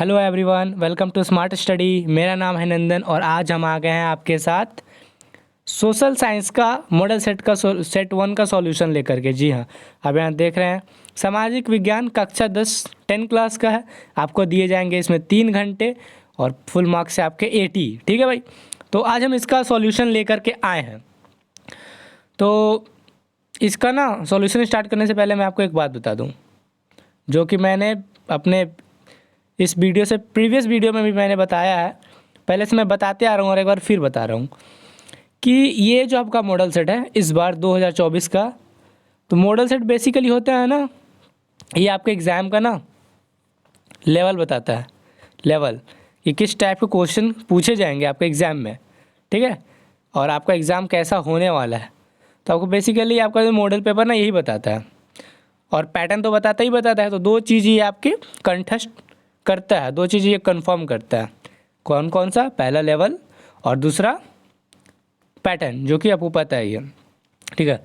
Hello everyone, welcome to smart study. मेरा नाम है नंदन और आज हम आ गए हैं आपके साथ सोशल साइंस का मॉडल सेट 1 का सॉल्यूशन लेकर के। जी हाँ, अब यहाँ देख रहे हैं सामाजिक विज्ञान कक्षा 10 क्लास का है। आपको दिए जाएंगे इसमें 3 घंटे और फुल मार्क्स से आपके 80। ठीक है भाई, तो आज हम इसका सॉल्यूशन लेकर के आए हैं। तो इसका ना सॉल्यूशन स्टार्ट करने से पहले मैं आपको एक बात बता दूँ, जो कि मैंने अपने इस वीडियो से प्रीवियस वीडियो में भी मैंने बताया है। पहले से मैं बताते आ रहा हूँ और एक बार फिर बता रहा हूँ कि ये जो आपका मॉडल सेट है इस बार 2024 का, तो मॉडल सेट बेसिकली होता है ना, ये आपके एग्ज़ाम का ना लेवल बताता है। लेवल कि किस टाइप के क्वेश्चन पूछे जाएंगे आपके एग्ज़ाम में, ठीक है, और आपका एग्ज़ाम कैसा होने वाला है। तो आपको बेसिकली आपका जो मॉडल पेपर ना यही बताता है, और पैटर्न तो बताता ही बताता है। तो दो चीज़ ये आपके कंठस्थ करता है, दो चीज़ ये कंफर्म करता है। कौन कौन सा? पहला लेवल और दूसरा पैटर्न, जो कि आपको पता ही है। ठीक है,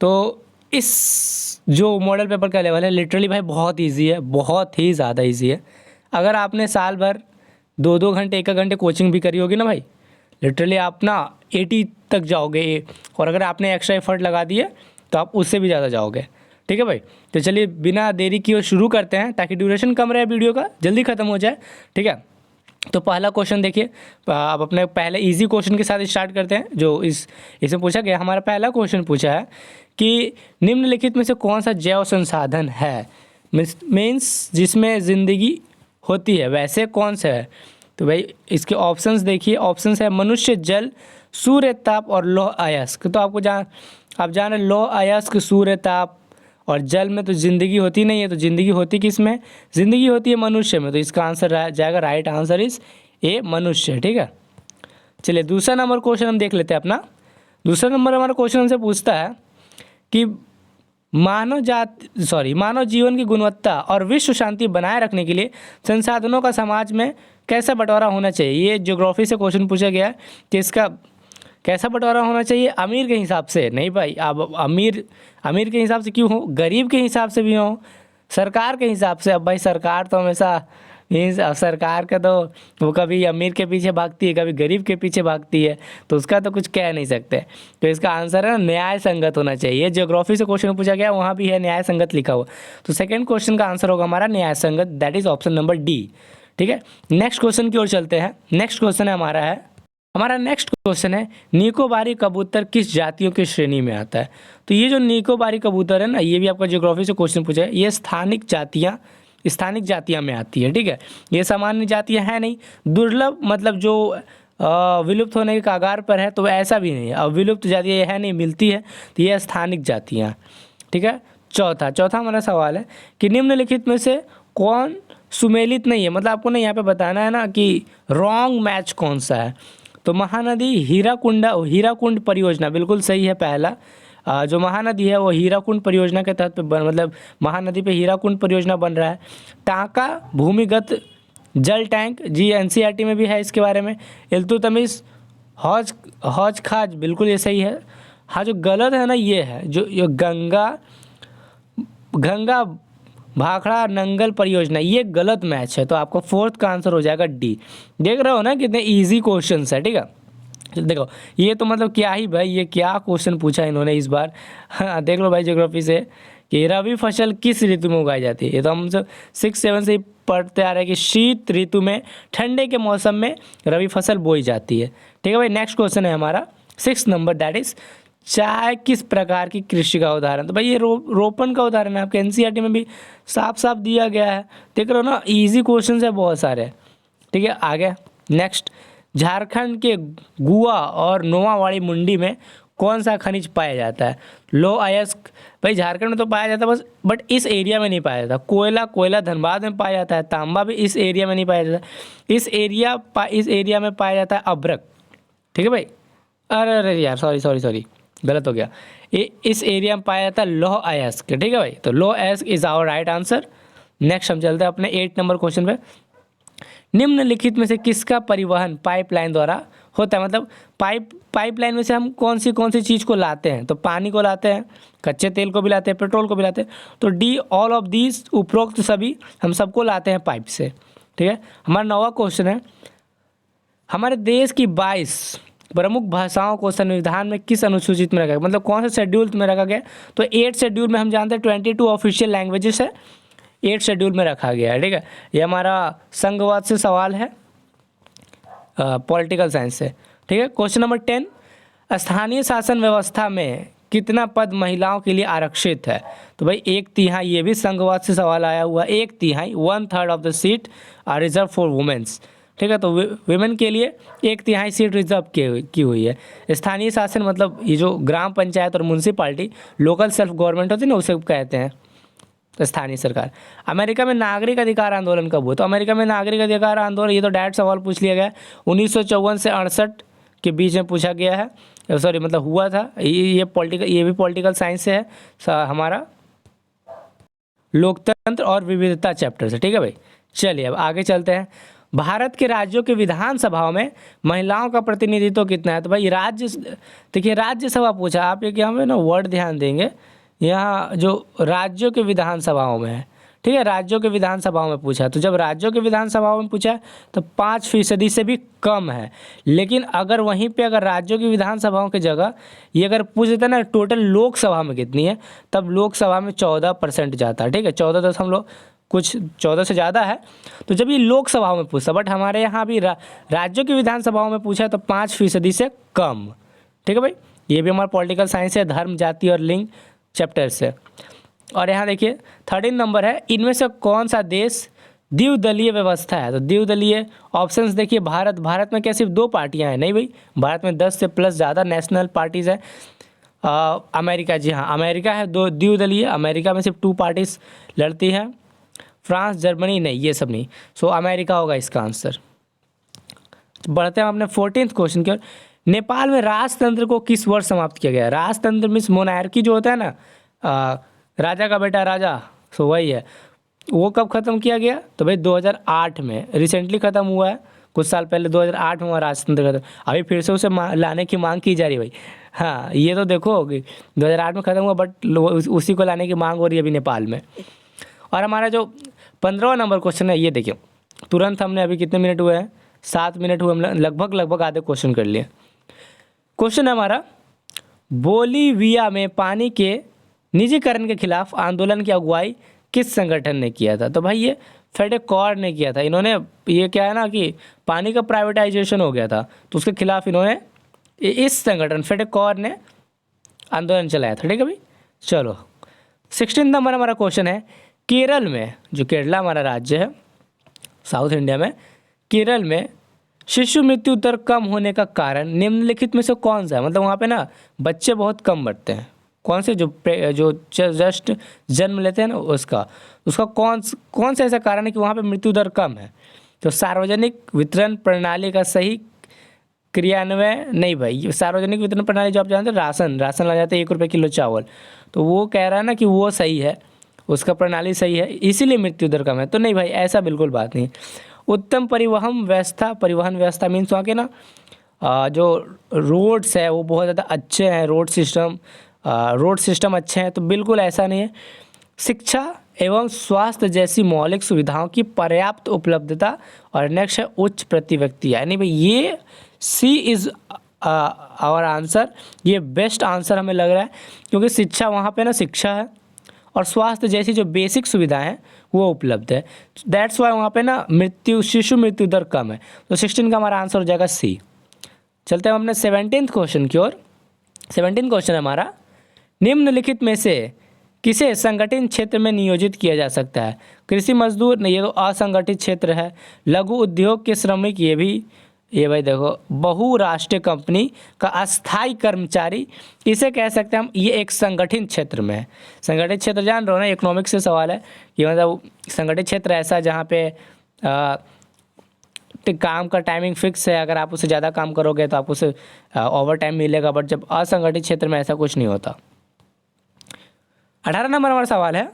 तो इस जो मॉडल पेपर का लेवल है लिटरली भाई बहुत इजी है, बहुत ही ज़्यादा इजी है। अगर आपने साल भर 2-2 घंटे 1-1 घंटे कोचिंग भी करी होगी ना भाई, लिटरली आप ना 80 तक जाओगे। और अगर आपने एक्स्ट्रा एफर्ट लगा दिए तो आप उससे भी ज़्यादा जाओगे। ठीक है भाई, तो चलिए बिना देरी किए शुरू करते हैं ताकि ड्यूरेशन कम रहे वीडियो का, जल्दी ख़त्म हो जाए। ठीक है, तो पहला क्वेश्चन देखिए। आप अपने पहले इजी क्वेश्चन के साथ स्टार्ट करते हैं। जो इसमें पूछा गया, हमारा पहला क्वेश्चन पूछा है कि निम्नलिखित में से कौन सा जैव संसाधन है, मीन्स जिसमें ज़िंदगी होती है, वैसे कौन सा है। तो भाई इसके ऑप्शंस देखिए। ऑप्शंस है मनुष्य, जल, सूर्य ताप और लौह अयस्क। तो आप जान रहे लौह अयस्क, सूर्य ताप और जल में तो ज़िंदगी होती नहीं है। तो ज़िंदगी होती किस में? ज़िंदगी होती है मनुष्य में। तो इसका आंसर जाएगा, राइट आंसर इस ए, मनुष्य। ठीक है, चलिए दूसरा नंबर क्वेश्चन हम देख लेते हैं अपना। दूसरा नंबर हमारा क्वेश्चन हमसे पूछता है कि मानव जीवन की गुणवत्ता और विश्व शांति बनाए रखने के लिए संसाधनों का समाज में कैसा बंटवारा होना चाहिए। ये ज्योग्राफी से क्वेश्चन पूछा गया है कि इसका कैसा बंटवारा होना चाहिए। अमीर के हिसाब से नहीं भाई, अब अमीर के हिसाब से क्यों हो, गरीब के हिसाब से भी हो, सरकार के हिसाब से। अब भाई सरकार तो हमेशा सरकार का तो वो कभी अमीर के पीछे भागती है, कभी गरीब के पीछे भागती है, तो उसका तो कुछ कह नहीं सकते। तो इसका आंसर है न्याय संगत होना चाहिए। ज्योग्राफी से क्वेश्चन पूछा गया, वहाँ भी है न्याय संगत लिखा हुआ। तो सेकंड क्वेश्चन का आंसर होगा हमारा न्याय संगत, that is option number D. ठीक है, नेक्स्ट क्वेश्चन की ओर चलते हैं। नेक्स्ट क्वेश्चन हमारा नेक्स्ट क्वेश्चन है निकोबारी कबूतर किस जातियों की श्रेणी में आता है। तो ये जो निकोबारी कबूतर है ना, ये भी आपका ज्योग्राफी से क्वेश्चन पूछा है। ये स्थानिक जातियाँ में आती है। ठीक है, ये सामान्य जातियाँ हैं नहीं, दुर्लभ मतलब जो विलुप्त होने के कगार पर है, तो ऐसा भी नहीं है। अब विलुप्त जातियाँ है नहीं, मिलती है, तो ये स्थानिक जातियाँ। ठीक है, चौथा हमारा सवाल है कि निम्नलिखित में से कौन सुमेलित नहीं है। मतलब आपको ना यहाँ पे बताना है ना कि रॉन्ग मैच कौन सा है। तो महानदी हीराकुंड परियोजना बिल्कुल सही है। पहला जो महानदी है वो हीराकुंड परियोजना के तहत मतलब महानदी पे हीराकुंड परियोजना बन रहा है। टांका भूमिगत जल टैंक, जी एनसीईआरटी में भी है इसके बारे में। इल्तुतमिश हौज खाज, बिल्कुल ये सही है। हाँ, जो गलत है ना ये है जो गंगा भाखड़ा नंगल परियोजना, ये गलत मैच है। तो आपको फोर्थ का आंसर हो जाएगा डी। देख रहे हो ना कितने इजी क्वेश्चन है। ठीक है, देखो ये तो मतलब क्या ही भाई, ये क्या क्वेश्चन पूछा इन्होंने इस बार। हाँ, देख लो भाई ज्योग्राफी से कि रबी फसल किस ऋतु में उगाई जाती है। ये तो हम सब 6-7 से ही पढ़ते आ रहे हैं कि शीत ऋतु में, ठंडे के मौसम में रबी फसल बोई जाती है। ठीक है भाई, नेक्स्ट क्वेश्चन है हमारा 6 नंबर, दैट इज चाय किस प्रकार की कृषि का उदाहरण। तो भाई ये रोपण का उदाहरण है। आपके एनसीईआरटी में भी साफ दिया गया है। देख रहे हो ना, इजी क्वेश्चन है बहुत सारे। ठीक है, आगे नेक्स्ट, झारखंड के गुआ और नोआवाड़ी मुंडी में कौन सा खनिज पाया जाता है। लो अयस्क, भाई झारखंड में तो पाया जाता है बस, बट इस एरिया में नहीं पाया जाता। कोयला धनबाद में पाया जाता है। तांबा भी इस एरिया में नहीं पाया जाता। इस एरिया में पाया जाता है अभ्रक। ठीक है भाई, अरे यार सॉरी गलत हो गया। इस एरिया में पाया जाता है लौह अयस्क। ठीक है भाई, तो लौह अयस्क is our right answer. Next हम चलते हैं अपने 8 नंबर क्वेश्चन पे। निम्नलिखित में से किसका परिवहन पाइपलाइन द्वारा होता है। मतलब पाइपलाइन में से हम कौन सी चीज़ को लाते हैं। तो पानी को लाते हैं, कच्चे तेल को भी लाते हैं, पेट्रोल को भी लाते हैं। तो डी ऑल ऑफ दीज, उपरोक्त सभी हम सबको लाते हैं पाइप से। ठीक है। हमारा 9वां क्वेश्चन है, हमारे देश की 22 प्रमुख भाषाओं को संविधान में किस अनुसूचित में रखा गया, मतलब कौन से शेड्यूल में रखा गया। तो 8 शेड्यूल में हम जानते हैं 22 ऑफिशियल लैंग्वेजेस है, 8 शेड्यूल में रखा गया है, ठीक है। ये हमारा संघवाद से सवाल है, पॉलिटिकल साइंस से, ठीक है। क्वेश्चन नंबर 10, स्थानीय शासन व्यवस्था में कितना पद महिलाओं के लिए आरक्षित है। तो भाई 1/3, ये भी संघवाद से सवाल आया हुआ, 1/3 1/3 of the seat are reserve for womens, ठीक है। तो वुमेन के लिए 1/3 सीट रिजर्व की हुई है। स्थानीय शासन मतलब ये जो ग्राम पंचायत और म्यूनसिपालिटी, लोकल सेल्फ गवर्नमेंट होती है ना, उसे कहते हैं स्थानीय सरकार। अमेरिका में नागरिक अधिकार आंदोलन कब हुआ। तो अमेरिका में नागरिक अधिकार आंदोलन, ये तो डायरेक्ट सवाल पूछ लिया गया, 1954 से 68 के बीच में पूछा गया है, सॉरी मतलब हुआ था। ये भी पॉलिटिकल साइंस से है, हमारा लोकतंत्र और विविधता चैप्टर से, ठीक है भाई। चलिए अब आगे चलते हैं। भारत के राज्यों के विधानसभाओं में महिलाओं का प्रतिनिधित्व कितना है। तो भाई देखिए राज्यसभा पूछा, आप एक यहाँ पे ना वर्ड ध्यान देंगे, यहाँ जो राज्यों के विधानसभाओं में है, ठीक है, राज्यों के विधानसभाओं में पूछा। तो जब राज्यों के विधानसभाओं में पूछा तो 5% से भी कम है। लेकिन अगर वहीं पे अगर राज्यों की विधानसभाओं की जगह ये अगर पूछ देता ना टोटल लोकसभा में कितनी है, तब लोकसभा में 14% जाता है, ठीक है, 14 से ज़्यादा है। तो जब ये लोकसभाओं में पूछा, बट हमारे यहाँ भी राज्यों की विधानसभाओं में पूछा तो 5% से कम, ठीक है भाई। ये भी हमारा पॉलिटिकल साइंस है, धर्म जाति और लिंग चैप्टर से। और यहाँ देखिए 13 नंबर है, इनमें से कौन सा देश द्विदलीय व्यवस्था है। तो द्विदलीय ऑप्शंस देखिए, भारत में क्या सिर्फ 2 पार्टियां हैं, नहीं भाई, भारत में 10 से प्लस ज़्यादा नेशनल पार्टीज़ हैं। अमेरिका, जी हाँ अमेरिका है 2 द्विदलीय, अमेरिका में सिर्फ 2 पार्टीज लड़ती हैं। फ्रांस, जर्मनी नहीं, ये सब नहीं। सो अमेरिका होगा इसका आंसर। बढ़ते हैं अपने 14th क्वेश्चन की ओर। नेपाल में राजतंत्र को किस वर्ष समाप्त किया गया। राजतंत्र मीन्स मोनार्की जो होता है ना, राजा का बेटा राजा, सो वही है। वो कब ख़त्म किया गया। तो भाई 2008 में, रिसेंटली ख़त्म हुआ है, कुछ साल पहले 2008 में हुआ राजतंत्र ख़त्म। अभी फिर से उसे लाने की मांग की जा रही भाई। हाँ ये तो देखो कि 2008 में ख़त्म हुआ, बट उसी को लाने की मांग हो रही है अभी नेपाल में। और हमारा जो 15वां नंबर क्वेश्चन है, ये देखिए तुरंत हमने अभी कितने मिनट हुए हैं, 7 मिनट हुए, हम लगभग आधे क्वेश्चन कर लिए। क्वेश्चन है हमारा, बोलीविया में पानी के निजीकरण के खिलाफ आंदोलन की अगुवाई किस संगठन ने किया था। तो भाई ये फेडेकॉर ने किया था। इन्होंने, ये क्या है ना कि पानी का प्राइवेटाइजेशन हो गया था, तो उसके खिलाफ इन्होंने, इस संगठन फेडेकॉर ने आंदोलन चलाया था, ठीक है भाई। चलो 16 नंबर हमारा क्वेश्चन है, केरल में, जो केरला हमारा राज्य है साउथ इंडिया में, केरल में शिशु मृत्यु दर कम होने का कारण निम्नलिखित में से कौन सा है। मतलब वहाँ पे ना बच्चे बहुत कम मरते हैं, कौन से, जो जस्ट जन्म लेते हैं ना, उसका कौन सा ऐसा कारण है कि वहाँ पे मृत्यु दर कम है। तो सार्वजनिक वितरण प्रणाली का सही क्रियान्वयन नहीं भाई। सार्वजनिक वितरण प्रणाली जो आप जानते हैं, राशन ला जाते हैं 1 रुपये किलो चावल, तो वो कह रहा है ना कि वो सही है, उसका प्रणाली सही है, इसीलिए मृत्यु दर कम है। तो नहीं भाई, ऐसा बिल्कुल बात नहीं। उत्तम परिवहन व्यवस्था मीन्स वहाँ के ना जो रोड्स है वो बहुत ज़्यादा अच्छे हैं, रोड सिस्टम अच्छे हैं, तो बिल्कुल ऐसा नहीं है। शिक्षा एवं स्वास्थ्य जैसी मौलिक सुविधाओं की पर्याप्त उपलब्धता, और नेक्स्ट है उच्च प्रति व्यक्ति, यानी भाई ये सी इज़ आवर आंसर। ये बेस्ट आंसर हमें लग रहा है, क्योंकि शिक्षा वहाँ पे ना शिक्षा है और स्वास्थ्य जैसी जो बेसिक सुविधाएं हैं वो उपलब्ध है। दैट्स वाई वहाँ पे ना शिशु मृत्यु दर कम है। तो 16 का हमारा आंसर हो जाएगा सी। चलते हैं अपने 17th क्वेश्चन की ओर। 17th क्वेश्चन है हमारा, निम्नलिखित में से किसे संगठित क्षेत्र में नियोजित किया जा सकता है। कृषि मजदूर नहीं, ये तो असंगठित क्षेत्र है। लघु उद्योग के श्रमिक, ये भाई देखो बहुराष्ट्रीय कंपनी का अस्थायी कर्मचारी, इसे कह सकते हैं हम, ये एक संगठित क्षेत्र में है। संगठित क्षेत्र जान रहे हो ना, इकोनॉमिक्स से सवाल है कि मतलब संगठित क्षेत्र ऐसा जहाँ पे काम का टाइमिंग फिक्स है, अगर आप उससे ज़्यादा काम करोगे तो आपको उसे ओवर टाइम मिलेगा, बट जब असंगठित क्षेत्र में ऐसा कुछ नहीं होता। 18 नंबर हमारा सवाल है,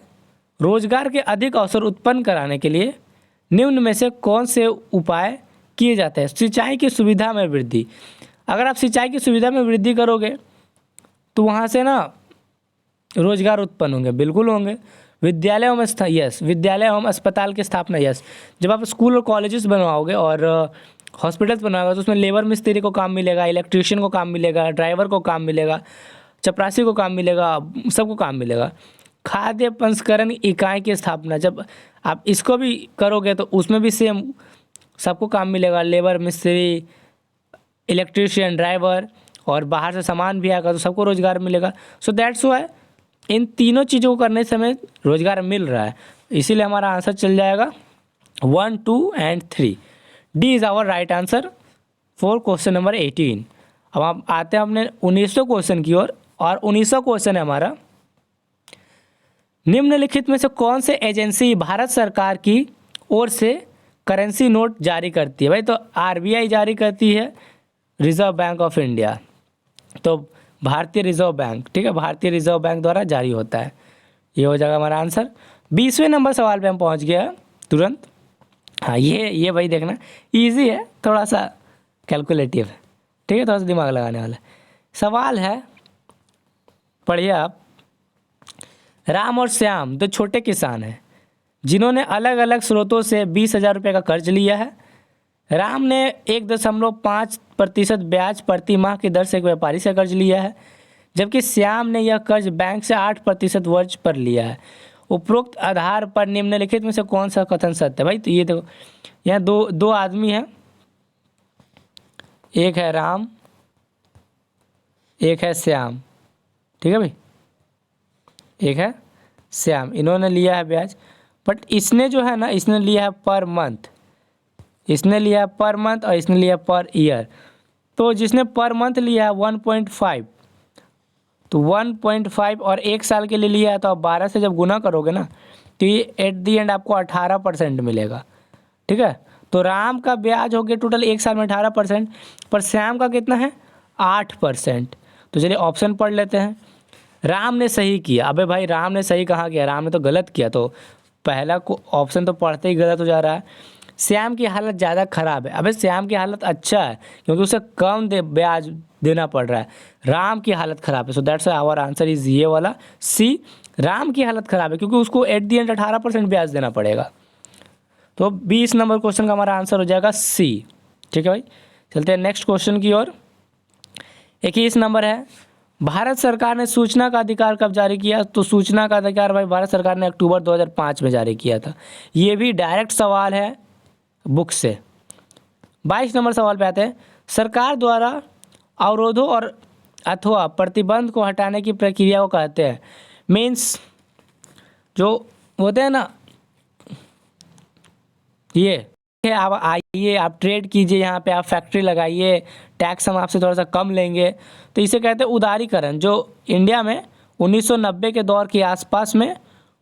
रोजगार के अधिक अवसर उत्पन्न कराने के लिए निम्न में से कौन से उपाय किए जाते हैं। सिंचाई की सुविधा में वृद्धि। अगर आप सिंचाई की सुविधा में वृद्धि करोगे तो वहाँ से ना रोजगार उत्पन्न होंगे, बिल्कुल होंगे। विद्यालय एवं यस, विद्यालय एवं अस्पताल की स्थापना, यस। जब आप स्कूल और कॉलेजेस बनवाओगे और हॉस्पिटल्स बनवाओगे तो उसमें लेबर मिस्त्री को काम मिलेगा, इलेक्ट्रीशियन को काम मिलेगा, ड्राइवर को काम मिलेगा, चपरासी को काम मिलेगा, सबको काम मिलेगा। खाद्य प्रसंस्करण इकाई की स्थापना, जब आप इसको भी करोगे तो उसमें भी सेम सबको काम मिलेगा, लेबर मिस्त्री, इलेक्ट्रीशियन, ड्राइवर, और बाहर से सामान भी आएगा तो सबको रोज़गार मिलेगा। सो दैट्स वाई इन तीनों चीज़ों को करने से हमें रोज़गार मिल रहा है, इसीलिए हमारा आंसर चल जाएगा 1, 2 and 3। D is our right answer for question number 18। अब हम आते हैं अपने 1900 क्वेश्चन की ओर, और 1900 क्वेश्चन है हमारा, निम्नलिखित में से कौन से एजेंसी भारत सरकार की ओर से करेंसी नोट जारी करती है? भाई तो आरबीआई जारी करती है, रिजर्व बैंक ऑफ इंडिया, तो भारतीय रिजर्व बैंक, ठीक है, भारतीय रिजर्व बैंक द्वारा जारी होता है। ये हो जाएगा हमारा आंसर। 20वें नंबर सवाल पे हम पहुंच गया है तुरंत। हाँ, ये भाई देखना इजी है, थोड़ा सा कैलकुलेटिव है, ठीक है, थोड़ा सा दिमाग लगाने वाला सवाल है। पढ़िए आप। राम और श्याम दो छोटे किसान हैं जिन्होंने अलग अलग स्रोतों से 20,000 रुपये का कर्ज लिया है। राम ने 1.5% ब्याज प्रति माह की दर से एक व्यापारी से कर्ज लिया है, जबकि श्याम ने यह कर्ज बैंक से 8% वर्ष पर लिया है। उपरोक्त आधार पर निम्नलिखित में से कौन सा कथन सत्य है? भाई तो ये देखो, यहाँ दो आदमी हैं, एक है राम, एक है श्याम, ठीक है भाई, एक है श्याम, इन्होंने लिया है ब्याज, बट इसने जो है ना, इसने लिया है पर मंथ, इसने लिया है पर मंथ और इसने लिया पर ईयर। तो जिसने पर मंथ लिया है 1.5, तो 1.5 और 1 साल के लिए लिया है, तो आप 12 से जब गुना करोगे ना तो ये एट दी एंड आपको 18% मिलेगा, ठीक है। तो राम का ब्याज हो गया टोटल 1 साल में 18%, पर श्याम का कितना है 8%। तो चलिए ऑप्शन पढ़ लेते हैं। राम ने सही किया, अबे भाई राम ने सही कहाँ किया, राम ने तो गलत किया, तो पहला को ऑप्शन तो पढ़ते ही गलत हो जा रहा है। श्याम की हालत ज़्यादा ख़राब है, अबे श्याम की हालत अच्छा है क्योंकि उसे कम ब्याज देना पड़ रहा है, राम की हालत ख़राब है। So that's our answer is ये वाला सी, राम की हालत ख़राब है क्योंकि उसको एट दी एंड 18% ब्याज देना पड़ेगा। तो 20 नंबर क्वेश्चन का हमारा आंसर हो जाएगा सी, ठीक है भाई। चलते हैं नेक्स्ट क्वेश्चन की ओर। 21 नंबर है, भारत सरकार ने सूचना का अधिकार कब जारी किया? तो सूचना का अधिकार भाई भारत सरकार ने अक्टूबर 2005 में जारी किया था। ये भी डायरेक्ट सवाल है बुक से। 22 नंबर सवाल पे आते हैं, सरकार द्वारा अवरोधों और अथवा प्रतिबंध को हटाने की प्रक्रिया को कहते हैं। मीन्स जो होते हैं ना, ये आप आइए, आप ट्रेड कीजिए, यहाँ पे आप फैक्ट्री लगाइए, टैक्स हम आपसे थोड़ा सा कम लेंगे, तो इसे कहते हैं उदारीकरण, जो इंडिया में 1990 के दौर के आसपास में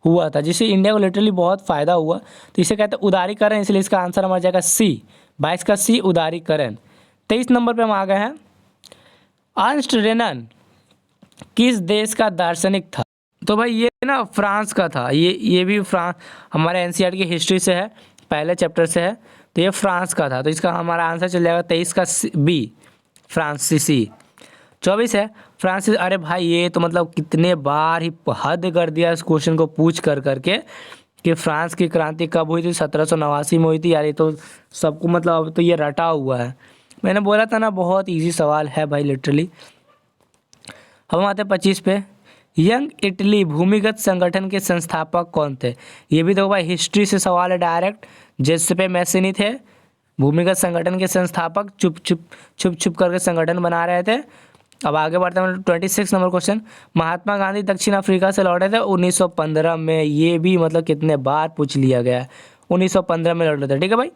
हुआ था, जिससे इंडिया को लिटरली बहुत फ़ायदा हुआ, तो इसे कहते हैं उदारीकरण, इसलिए इसका आंसर हमारा जाएगा सी, 22 का सी, उदारीकरण। 23 नंबर पे हम आ गए हैं, अर्नस्ट रेनन किस देश का दार्शनिक था? तो भाई ये ना फ्रांस का था, ये भी फ्रांस हमारे एनसीईआरटी की हिस्ट्री से है, पहले चैप्टर से है, तो ये फ्रांस का था, तो इसका हमारा आंसर चल जाएगा 23 का बी, फ्रांसीसी। 24 है, फ्रांसिस, अरे भाई ये तो मतलब कितने बार ही हद कर दिया इस क्वेश्चन को पूछ कर करके कि फ्रांस की क्रांति कब हुई थी? 1789 में हुई थी यार, ये तो सबको मतलब अब तो ये रटा हुआ है। मैंने बोला था ना बहुत इजी सवाल है भाई लिटरली। हम आते हैं 25 पे, यंग इटली भूमिगत संगठन के संस्थापक कौन थे? ये भी देखो भाई हिस्ट्री से सवाल है डायरेक्ट। जिसपे मैसेनी थे भूमिगत संगठन के संस्थापक, छुप करके संगठन बना रहे थे। अब आगे बढ़ते हैं 26 नंबर क्वेश्चन, महात्मा गांधी दक्षिण अफ्रीका से लौटे थे 1915 में। ये भी मतलब कितने बार पूछ लिया गया है, 1915 में लौटे थे, ठीक है भाई।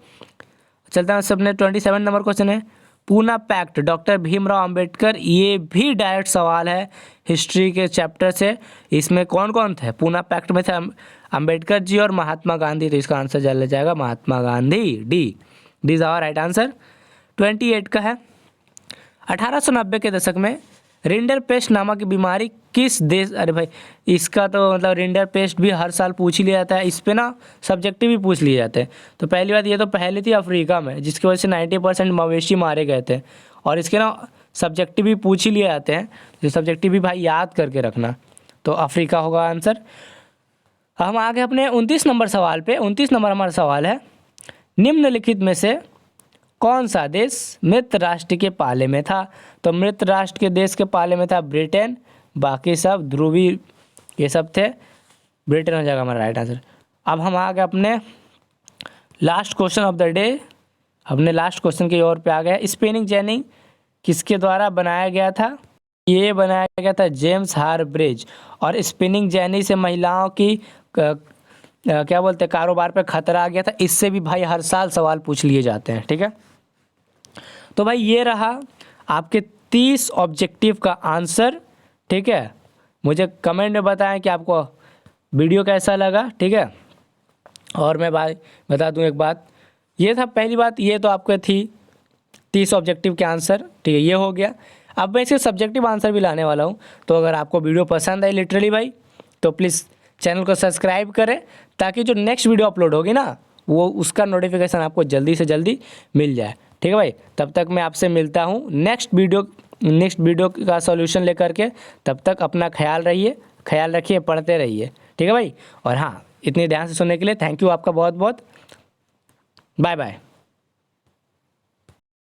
चलते हैं सबने 27 नंबर क्वेश्चन है, पूना पैक्ट डॉक्टर भीमराव अंबेडकर, ये भी डायरेक्ट सवाल है हिस्ट्री के चैप्टर से। इसमें कौन कौन थे? पूना पैक्ट में थे अंबेडकर जी और महात्मा गांधी, तो इसका आंसर चल जाएगा Mahatma Gandhi, D is our right answer. 28 का है, 1890 के दशक में रिंडर पेस्ट नामक बीमारी किस देश, अरे भाई इसका तो मतलब रिंडर पेस्ट भी हर साल पूछ ही लिया जाता है, इस पे ना सब्जेक्टिव भी पूछ लिए जाते हैं। तो पहली बात ये तो पहली थी अफ्रीका में, जिसकी वजह से 90% मवेशी मारे गए थे, और इसके ना सब्जेक्टिव भी पूछ ही लिए जाते हैं, जो सब्जेक्टिव भी भाई याद करके रखना। तो अफ्रीका होगा आंसर। हम आगे अपने 29 नंबर सवाल पे। 29 नंबर हमारा सवाल है, निम्नलिखित में से कौन सा देश मृत राष्ट्र के पाले में था? तो मृत राष्ट्र के देश के पाले में था ब्रिटेन, बाकी सब ध्रुवी ये सब थे। ब्रिटेन हो जाएगा हमारा राइट आंसर। अब हम आ गए अपने last question of the day, अपने लास्ट क्वेश्चन की ओर पे आ गए। स्पिनिंग जेनी किसके द्वारा बनाया गया था? ये बनाया गया था जेम्स हारब्रिज। और स्पिनिंग जेनी से महिलाओं की क्या बोलते हैं कारोबार पे खतरा आ गया था। इससे भी भाई हर साल सवाल पूछ लिए जाते हैं, ठीक है। तो भाई ये रहा आपके 30 ऑब्जेक्टिव का आंसर, ठीक है। मुझे कमेंट में बताएं कि आपको वीडियो कैसा लगा, ठीक है। और मैं भाई बता दूं एक बात, ये था पहली बात, ये तो आपके थी 30 ऑब्जेक्टिव के आंसर, ठीक है, ये हो गया। अब मैं इसके सब्जेक्टिव आंसर भी लाने वाला हूँ। तो अगर आपको वीडियो पसंद आई लिटरली भाई, तो प्लीज़ चैनल को सब्सक्राइब करें, ताकि जो नेक्स्ट वीडियो अपलोड होगी ना, वो उसका नोटिफिकेशन आपको जल्दी से जल्दी मिल जाए, ठीक है भाई। तब तक मैं आपसे मिलता हूँ नेक्स्ट वीडियो का सॉल्यूशन लेकर के। तब तक अपना ख्याल रखिए, पढ़ते रहिए, ठीक है भाई। और हाँ, इतनी ध्यान से सुनने के लिए थैंक यू आपका बहुत बहुत। Bye bye.